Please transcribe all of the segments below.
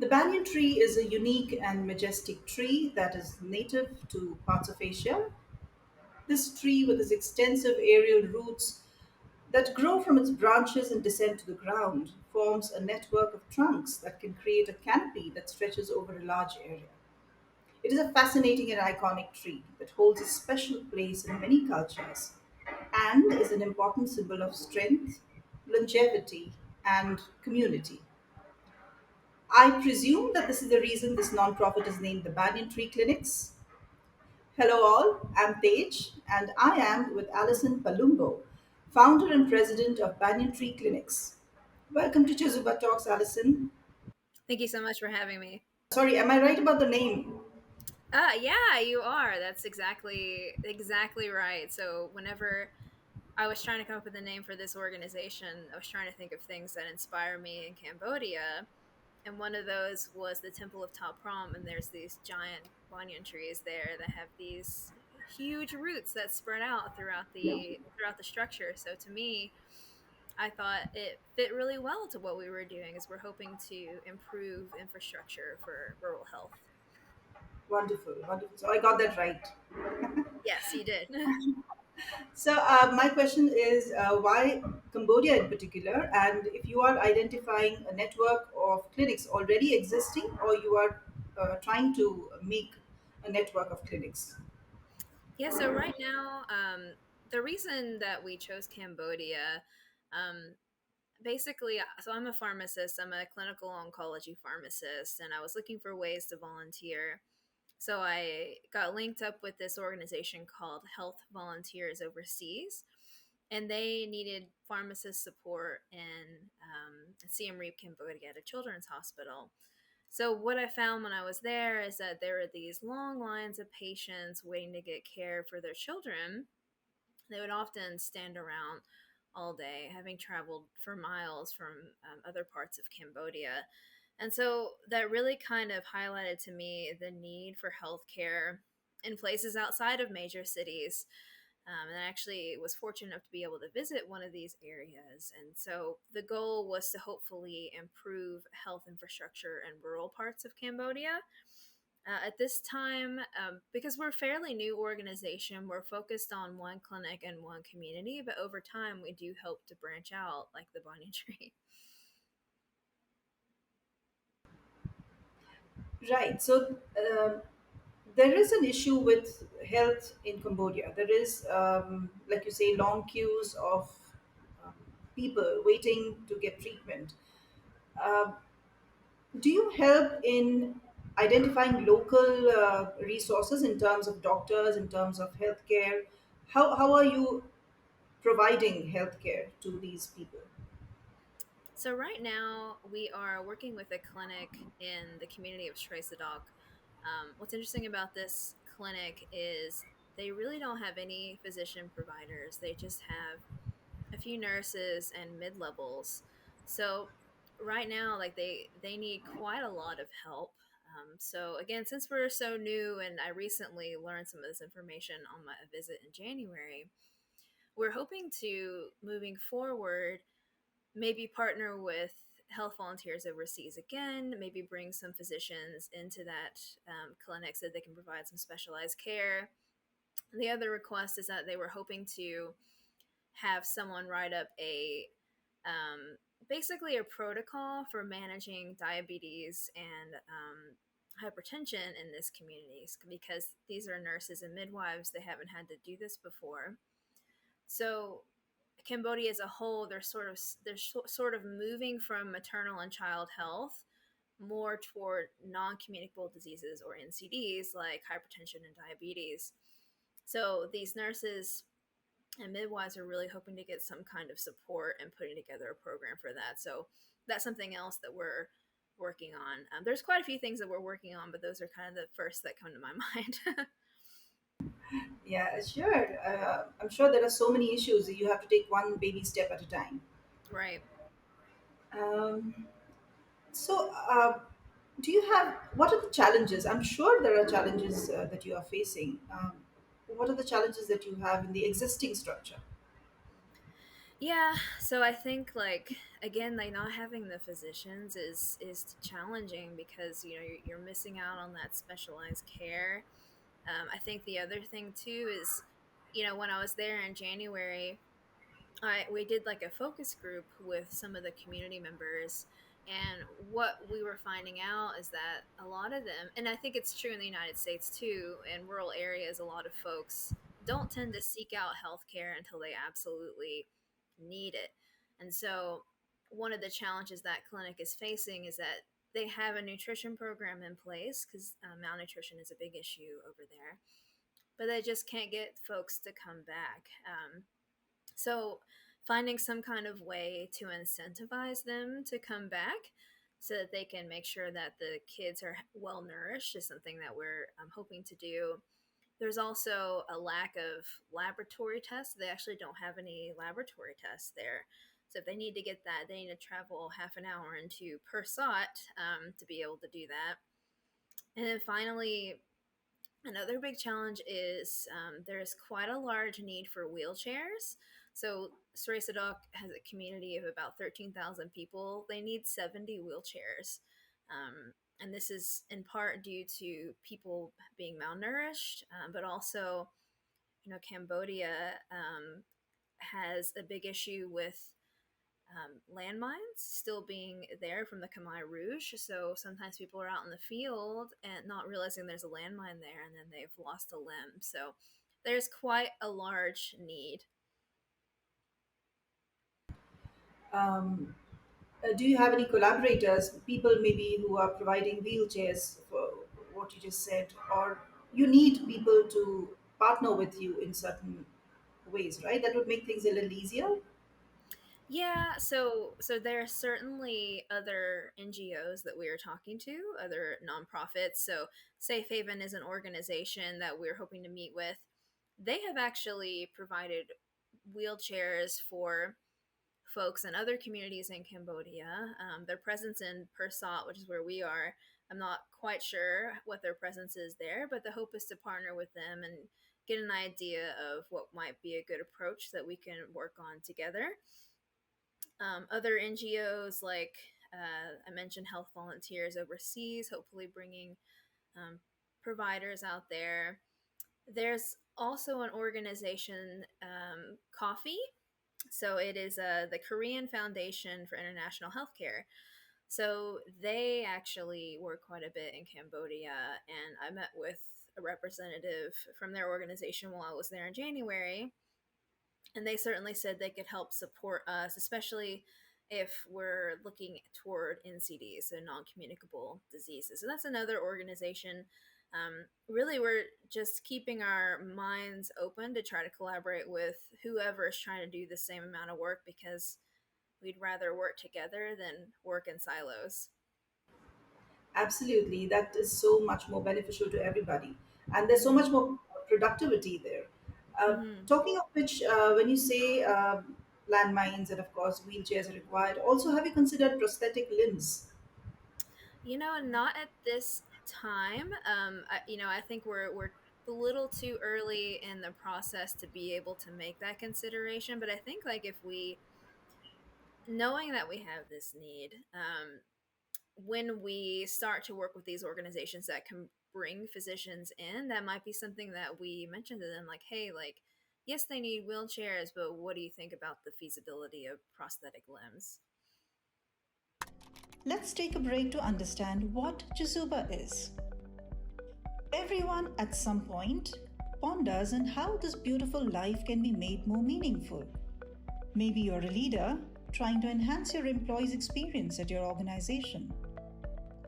The banyan tree is a unique and majestic tree that is native to parts of Asia. This tree, with its extensive aerial roots that grow from its branches and descend to the ground, forms a network of trunks that can create a canopy that stretches over a large area. It is a fascinating and iconic tree that holds a special place in many cultures and is an important symbol of strength, longevity, and community. I presume that this is the reason this nonprofit is named the Banyan Tree Clinics. Hello, all. I'm Tej, and I am with Alison Palumbo, founder and president of Banyan Tree Clinics. Welcome to Chezuba Talks, Alison. Thank you so much for having me. Sorry, am I right about the name? Yeah, you are. That's exactly right. So whenever I was trying to come up with a name for this organization, I was trying to think of things that inspire me in Cambodia, and one of those was the Temple of Ta Prohm, and there's these giant banyan trees there that have these huge roots that spread out throughout the structure. So to me, I thought it fit really well to what we were doing, as we're hoping to improve infrastructure for rural health. Wonderful, wonderful. So I got that right. Yes, you did. So my question is why Cambodia in particular, and if you are identifying a network of clinics already existing, or you are trying to make a network of clinics. Yeah, so right now, the reason that we chose Cambodia, um, basically, so I'm a pharmacist, I'm a clinical oncology pharmacist, and I was looking for ways to volunteer. So I got linked up with this organization called Health Volunteers Overseas, and they needed pharmacist support in Siem Reap, Cambodia, at a children's hospital. So what I found when I was there is that there are these long lines of patients waiting to get care for their children. They would often stand around all day, having traveled for miles from other parts of Cambodia. And so that really kind of highlighted to me the need for healthcare in places outside of major cities. And I actually was fortunate enough to be able to visit one of these areas. And so the goal was to hopefully improve health infrastructure in rural parts of Cambodia. At this time, because we're a fairly new organization, we're focused on one clinic and one community, but over time, we do hope to branch out like the banyan tree. Right. So there is an issue with health in Cambodia. There is, like you say, long queues of um, people waiting to get treatment. Uh, do you help in identifying local resources in terms of doctors, in terms of healthcare? How are you providing healthcare to these people? So right now we are working with a clinic in the community of Shresadok. What's interesting about this clinic is they really don't have any physician providers. They just have a few nurses and mid levels. So right now, like they need quite a lot of help. So again, since we're so new, and I recently learned some of this information on my visit in January, we're hoping to moving forward maybe partner with health volunteers overseas again, maybe bring some physicians into that clinic so they can provide some specialized care. The other request is that they were hoping to have someone write up a um, basically a protocol for managing diabetes and hypertension in this community, because these are nurses and midwives. They haven't had to do this before. So Cambodia as a whole, they're sort of moving from maternal and child health more toward non-communicable diseases, or NCDs, like hypertension and diabetes. So these nurses and midwives are really hoping to get some kind of support and putting together a program for that. So that's something else that we're working on. There's quite a few things that we're working on, but those are kind of the first that come to my mind. Yeah, sure. I'm sure there are so many issues that you have to take one baby step at a time. Right. Um, so, do you have what are the challenges? I'm sure there are challenges that you are facing. What are the challenges that you have in the existing structure? Yeah, so I think like again, like not having the physicians is challenging because you know you're missing out on that specialized care. I think the other thing too is, you know, when I was there in January, I we did like a focus group with some of the community members, and what we were finding out is that a lot of them, and I think it's true in the United States too, in rural areas, a lot of folks don't tend to seek out healthcare until they absolutely need it. And so one of the challenges that clinic is facing is that they have a nutrition program in place because malnutrition is a big issue over there, but they just can't get folks to come back. So, finding some kind of way to incentivize them to come back so that they can make sure that the kids are well nourished is something that we're hoping to do. There's also a lack of laboratory tests. They actually don't have any laboratory tests there. So, if they need to get that, they need to travel half an hour into Persat to be able to do that. And then finally, another big challenge is there's quite a large need for wheelchairs. So Sreysadok has a community of about 13,000 people. They need 70 wheelchairs. And this is in part due to people being malnourished, but also, you know, Cambodia has a big issue with landmines still being there from the Khmer Rouge. So sometimes people are out in the field and not realizing there's a landmine there, and then they've lost a limb. So there's quite a large need. Um, do you have any collaborators, people maybe who are providing wheelchairs for what you just said, or you need people to partner with you in certain ways, right? That would make things a little easier. Yeah, so there are certainly other NGOs that we are talking to, other nonprofits. So Safe Haven is an organization that we're hoping to meet with. They have actually provided wheelchairs for folks in other communities in Cambodia. Their presence in Persat, which is where we are, I'm not quite sure what their presence is there, but the hope is to partner with them and get an idea of what might be a good approach that we can work on together. Other NGOs, like I mentioned, Health Volunteers Overseas, hopefully bringing um, providers out there. There's also an organization, Coffee. So it is the Korean Foundation for International Healthcare. So they actually work quite a bit in Cambodia, and I met with a representative from their organization while I was there in January, and they certainly said they could help support us, especially if we're looking toward NCDs, so non-communicable diseases. So that's another organization. Really, we're just keeping our minds open to try to collaborate with whoever is trying to do the same amount of work because we'd rather work together than work in silos. Absolutely, that is so much more beneficial to everybody, and there's so much more productivity there. Hmm. Talking of which, when you say landmines and of course wheelchairs are required, also have you considered prosthetic limbs? You know, not at this time. I think we're a little too early in the process to be able to make that consideration. But I think like if we knowing that we have this need, when we start to work with these organizations that can bring physicians in, that might be something that we mention to them, like, hey, like, yes, they need wheelchairs, but what do you think about the feasibility of prosthetic limbs? Let's take a break to understand what Chezuba is. Everyone at some point ponders on how this beautiful life can be made more meaningful. Maybe you're a leader trying to enhance your employees' experience at your organization.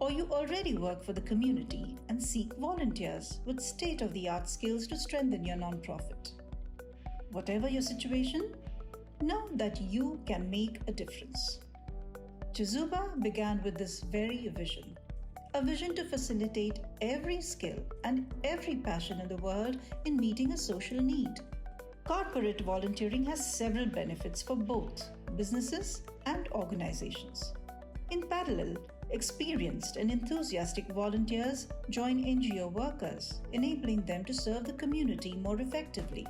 Or you already work for the community and seek volunteers with state of the art skills to strengthen your nonprofit. Whatever your situation, know that you can make a difference. Chezuba began with this very vision, a vision to facilitate every skill and every passion in the world in meeting a social need. Corporate volunteering has several benefits for both businesses and organizations. In parallel, experienced and enthusiastic volunteers join NGO workers, enabling them to serve the community more effectively.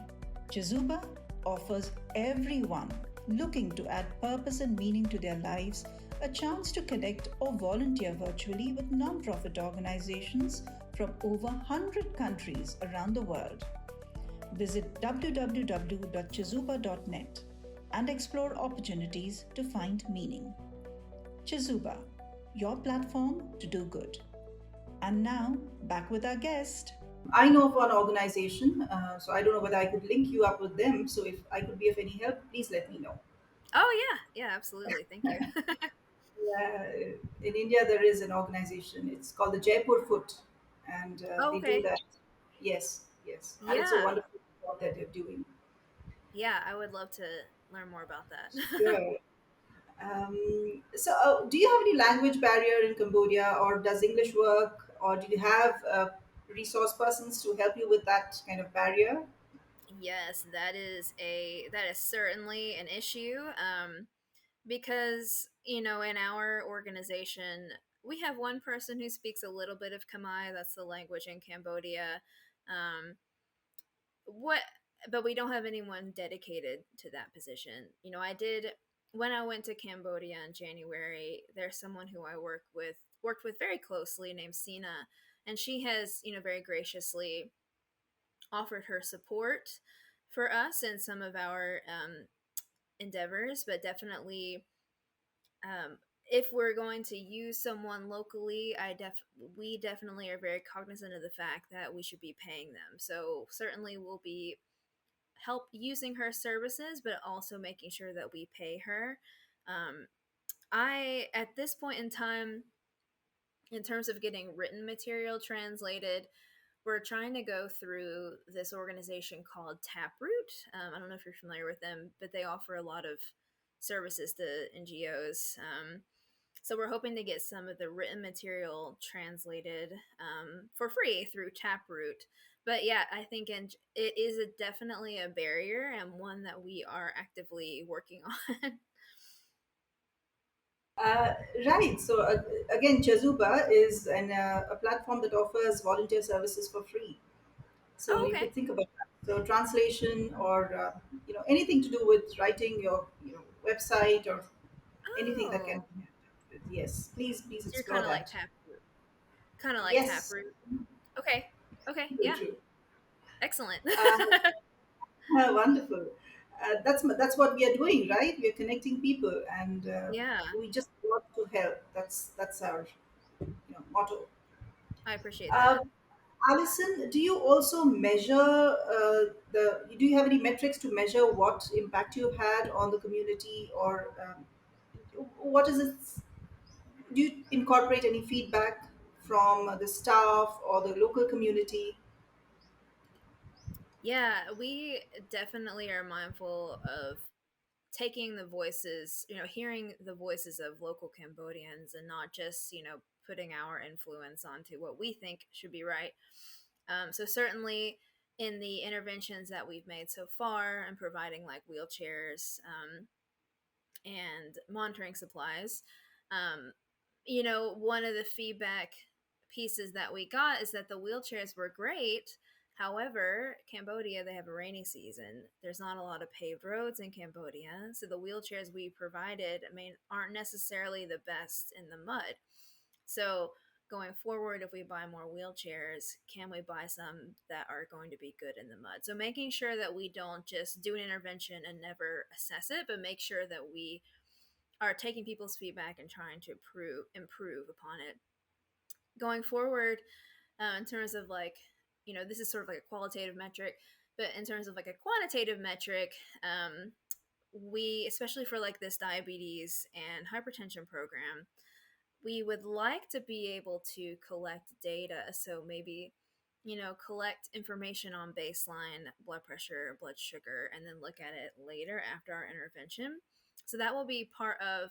Chezuba offers everyone looking to add purpose and meaning to their lives, a chance to connect or volunteer virtually with nonprofit organizations from over 100 countries around the world. Visit www.chezuba.net and explore opportunities to find meaning. Chezuba, your platform to do good. And now, back with our guest. I know of one organization, so I don't know whether I could link you up with them. So if I could be of any help, please let me know. Oh yeah, yeah, absolutely. Thank you. In India, there is an organization. It's called the Jaipur Foot, and Oh, they do okay. that. Yes, yes, and it's a Yeah, wonderful job that they're doing. yeah. I would love to learn more about that. Sure. Do you have any language barrier in Cambodia, or does English work, or do you have resource persons to help you with that kind of barrier? Yes, that is certainly an issue. Because in our organization we have one person who speaks a little bit of Khmer. That's the language in Cambodia. Um, what but we don't have anyone dedicated to that position. I did when I went to Cambodia in January. There's someone who I worked with very closely named Sina, and she has very graciously offered her support for us in some of our endeavors. But definitely, um, if we're going to use someone locally, we definitely are very cognizant of the fact that we should be paying them. So certainly we'll be help using her services, but also making sure that we pay her. Um, I at this point in time, in terms of getting written material translated, we're trying to go through this organization called Taproot. I don't know if you're familiar with them, but they offer a lot of services to NGOs. So we're hoping to get some of the written material translated for free through Taproot. But yeah, I think it is definitely a barrier, and one that we are actively working on. Uh, right. So again, Chezuba is a platform that offers volunteer services for free. So Oh, you okay. could think about that. So translation, or anything to do with writing your website, or anything that can Oh, be helped with. Yes, please so you're explore kind of like that. Taproot. Kind of like Yes, Taproot. Okay. Okay. true, Yeah. true. Excellent. Wonderful. That's what we are doing, right? We are connecting people, and Yeah, we just want to help. That's our motto. I appreciate Uh, that. Alison, do you also measure the? Do you have any metrics to measure what impact you've had on the community, or what is it? Do you incorporate any feedback from the staff or the local community? Yeah, we definitely are mindful of taking the voices, hearing the voices of local Cambodians, and not just, putting our influence onto what we think should be right. So certainly in the interventions that we've made so far, and providing like wheelchairs, and monitoring supplies. Um, one of the feedback pieces that we got is that the wheelchairs were great. However, Cambodia, they have a rainy season. There's not a lot of paved roads in Cambodia. So the wheelchairs we provided, aren't necessarily the best in the mud. So going forward, if we buy more wheelchairs, can we buy some that are going to be good in the mud? So making sure that we don't just do an intervention and never assess it, but make sure that we are taking people's feedback and trying to improve upon it going forward. In terms of like, this is sort of like a qualitative metric, but in terms of like a quantitative metric, we, especially for like this diabetes and hypertension program, we would like to be able to collect data. So maybe, collect information on baseline blood pressure, blood sugar, and then look at it later after our intervention. So that will be part of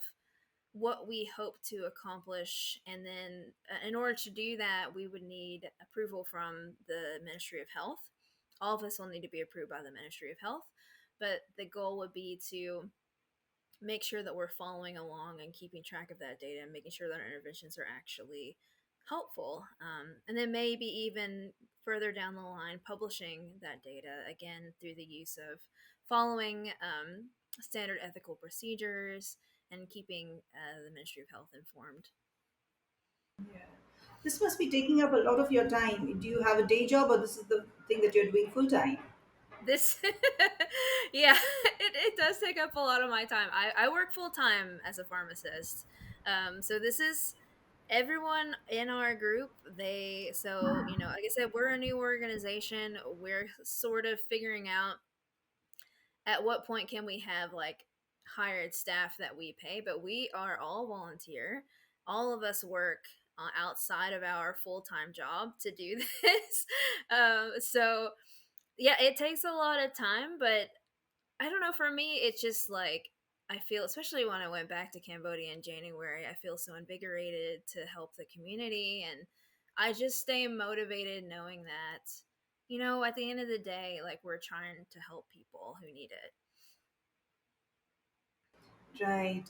what we hope to accomplish. And then, in order to do that, we would need approval from the Ministry of Health. All of us will need to be approved by the Ministry of Health. But the goal would be to make sure that we're following along and keeping track of that data, and making sure that our interventions are actually helpful. And then maybe even further down the line, publishing that data again through the use of following. standard ethical procedures, and keeping the Ministry of Health informed. Yeah. This must be taking up a lot of your time. Do you have a day job, or this is the thing that you're doing full time? This, yeah, it does take up a lot of my time. I work full time as a pharmacist. So this is everyone in our group. So, like I said, we're a new organization. We're sort of figuring out at what point can we have like hired staff that we pay, but we are all volunteer. All of us work outside of our full-time job to do this. So yeah, it takes a lot of time, but I don't know, for me it's just like I feel, especially when I went back to Cambodia in January, I feel so invigorated to help the community, and I just stay motivated knowing that, at the end of the day, like, we're trying to help people who need it. Right.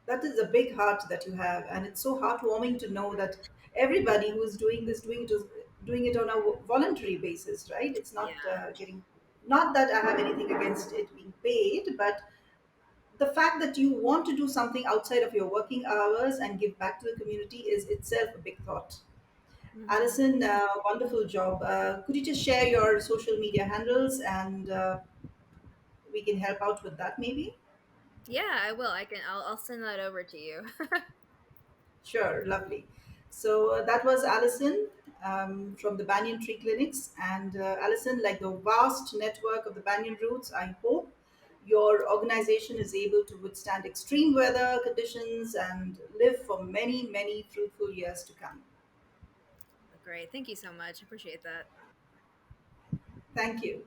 That is a big heart that you have, and it's so heartwarming to know that everybody who is doing this, doing it on a voluntary basis. Right. It's not Yeah. getting. Not that I have anything against it being paid, but the fact that you want to do something outside of your working hours and give back to the community is itself a big thought. Hmm. Alison, wonderful job. Could you just share your social media handles, and we can help out with that maybe? Yeah, I will. I'll send that over to you. Sure, lovely. So that was Alison from the Banyan Tree Clinics. And Alison, like the vast network of the Banyan Roots, I hope your organization is able to withstand extreme weather conditions and live for many, many fruitful years to come. Great. Thank you so much. Appreciate that. Thank you.